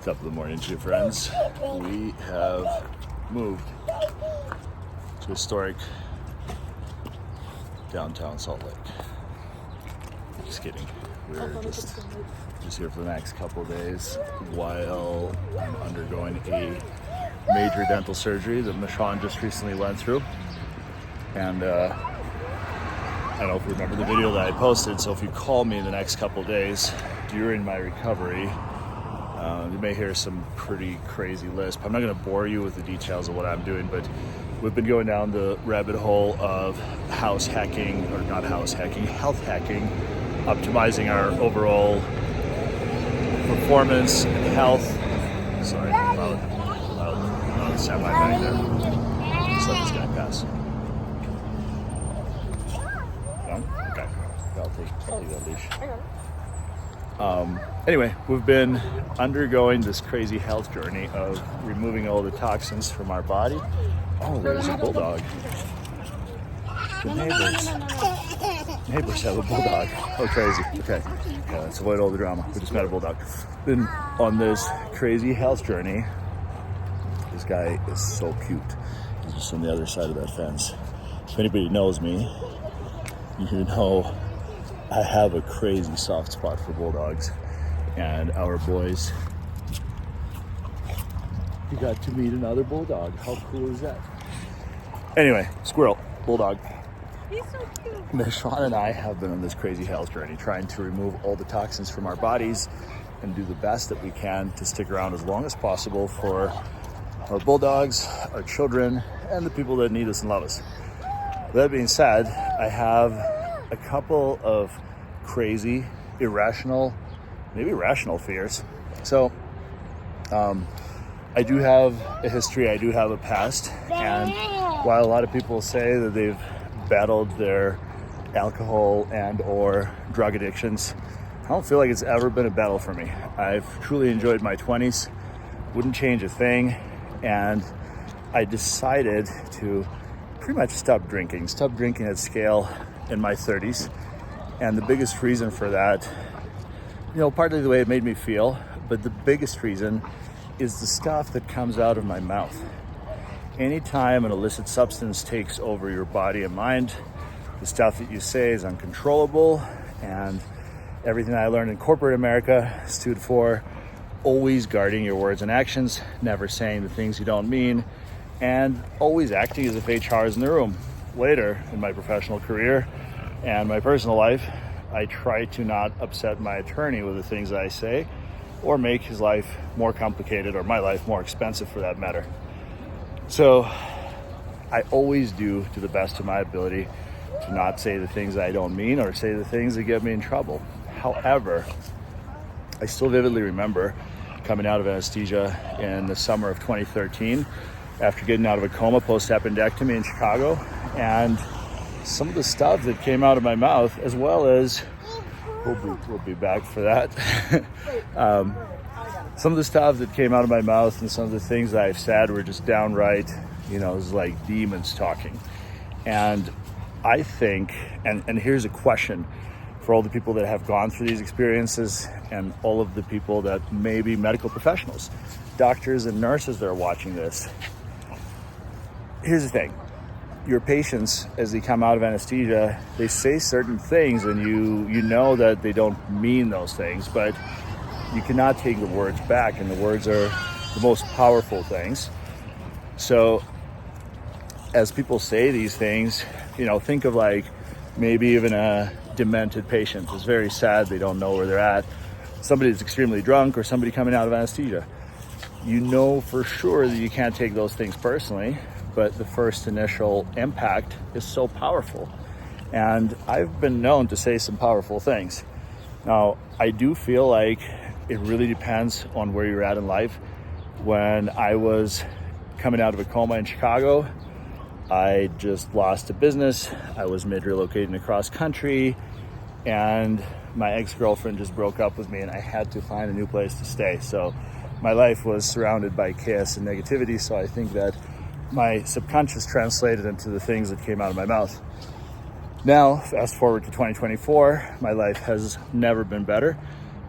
Top of the morning to you, friends. We have moved to historic downtown Salt Lake. Just kidding. We're just here for the next couple of days while I'm undergoing a major dental surgery that Michon just recently went through. And I don't know if you remember the video that I posted, so if you call me in the next couple of days during my recovery, you may hear some pretty crazy lisp. I'm not going to bore you with the details of what I'm doing, but we've been going down the rabbit hole of health hacking, optimizing our overall performance and health. Sorry, loud semi back there. Just let this guy pass. No? Okay. I'll take that leash. Anyway, we've been undergoing this crazy health journey of removing all the toxins from our body. Oh, there's a bulldog. The neighbors have a bulldog. Oh, crazy. Okay, yeah, let's avoid all the drama. We just met a bulldog. Been on this crazy health journey. This guy is so cute. He's just on the other side of that fence. If anybody knows me, you know I have a crazy soft spot for bulldogs and our boys. You got to meet another bulldog. How cool is that? Anyway, squirrel, bulldog. He's so cute. Michon and I have been on this crazy health journey, trying to remove all the toxins from our bodies and do the best that we can to stick around as long as possible for our bulldogs, our children, and the people that need us and love us. That being said, I have a couple of crazy, irrational, maybe rational fears. So, I do have a history, I do have a past, and while a lot of people say that they've battled their alcohol and or drug addictions, I don't feel like it's ever been a battle for me. I've truly enjoyed my 20s, wouldn't change a thing, and I decided to pretty much stop drinking at scale in my 30s. And the biggest reason for that, partly the way it made me feel, but the biggest reason is the stuff that comes out of my mouth. Anytime an illicit substance takes over your body and mind, the stuff that you say is uncontrollable. And everything I learned in corporate America stood for always guarding your words and actions, never saying the things you don't mean, and always acting as if HR is in the room. Later in my professional career and my personal life, I try to not upset my attorney with the things that I say or make his life more complicated or my life more expensive for that matter. So I always do to the best of my ability to not say the things I don't mean or say the things that get me in trouble. However, I still vividly remember coming out of anesthesia in the summer of 2013 after getting out of a coma post-appendectomy in Chicago, and some of the stuff that came out of my mouth, as well as we'll be back for that. Some of the stuff that came out of my mouth and some of the things that I've said were just downright, it was like demons talking. And I think, and here's a question for all the people that have gone through these experiences and all of the people that may be medical professionals, doctors and nurses that are watching this. Here's the thing. Your patients, as they come out of anesthesia, they say certain things and you know that they don't mean those things, but you cannot take the words back, and the words are the most powerful things. So as people say these things, think of like maybe even a demented patient. It's very sad, they don't know where they're at. Somebody that's extremely drunk or somebody coming out of anesthesia. You know for sure that you can't take those things personally, but the first initial impact is so powerful. And I've been known to say some powerful things. Now, I do feel like it really depends on where you're at in life. When I was coming out of a coma in Chicago, I just lost a business. I was mid-relocating across country, and my ex-girlfriend just broke up with me, and I had to find a new place to stay. So my life was surrounded by chaos and negativity, so I think that my subconscious translated into the things that came out of my mouth. Now, fast forward to 2024, my life has never been better.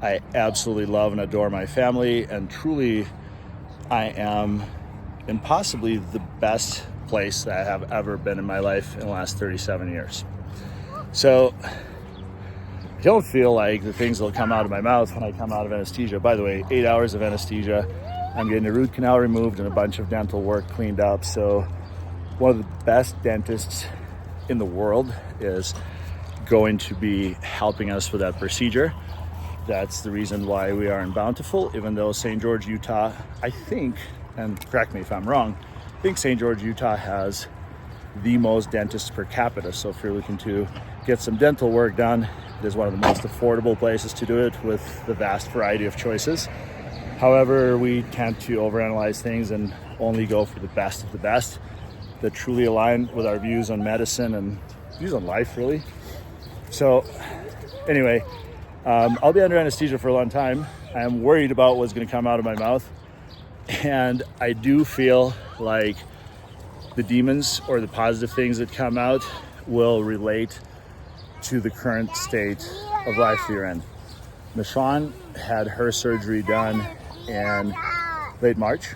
I absolutely love and adore my family, and truly I am in possibly the best place that I have ever been in my life in the last 37 years. So I don't feel like the things that will come out of my mouth when I come out of anesthesia. By the way, 8 hours of anesthesia. I'm getting a root canal removed and a bunch of dental work cleaned up. So one of the best dentists in the world is going to be helping us with that procedure. That's the reason why we are in Bountiful, even though St. George, Utah, I think, and correct me if I'm wrong, I think St. George, Utah has the most dentists per capita. So if you're looking to get some dental work done, it is one of the most affordable places to do it with the vast variety of choices. However, we tend to overanalyze things and only go for the best of the best that truly align with our views on medicine and views on life, really. So anyway, I'll be under anesthesia for a long time. I am worried about what's going to come out of my mouth. And I do feel like the demons or the positive things that come out will relate to the current state of life you're in. Michon had her surgery done in late March.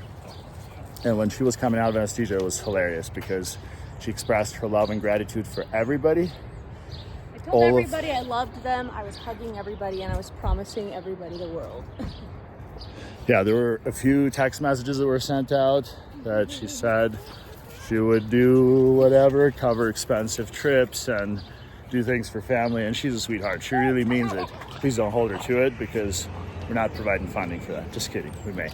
And when she was coming out of anesthesia, it was hilarious because she expressed her love and gratitude for everybody. I told everybody I loved them. I was hugging everybody and I was promising everybody the world. Yeah, there were a few text messages that were sent out that she said she would do whatever, cover expensive trips and do things for family. And she's a sweetheart. She really means it. Please don't hold her to it because we're not providing funding for that. Just kidding. We may.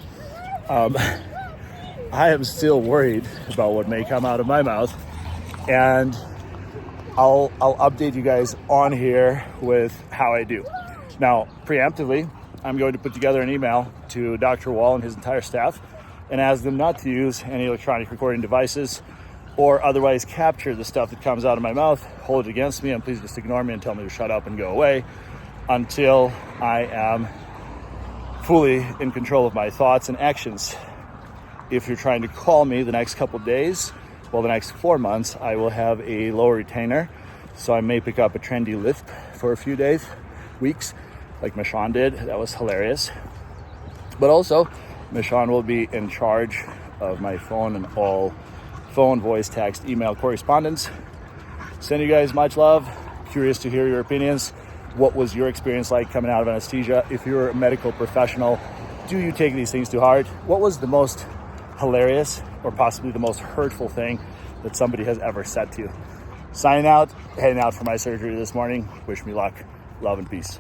I am still worried about what may come out of my mouth. And I'll update you guys on here with how I do. Now, preemptively, I'm going to put together an email to Dr. Wall and his entire staff and ask them not to use any electronic recording devices or otherwise capture the stuff that comes out of my mouth, hold it against me, and please just ignore me and tell me to shut up and go away until I am fully in control of my thoughts and actions. If you're trying to call me the next couple days, well, the next 4 months, I will have a lower retainer. So I may pick up a trendy lift for a few days, weeks, like Michon did. That was hilarious. But also, Michon will be in charge of my phone and all phone, voice, text, email correspondence. Send you guys much love. Curious to hear your opinions. What was your experience like coming out of anesthesia? If you're a medical professional, do you take these things to heart? What was the most hilarious or possibly the most hurtful thing that somebody has ever said to you? Signing out, heading out for my surgery this morning. Wish me luck, love, and peace.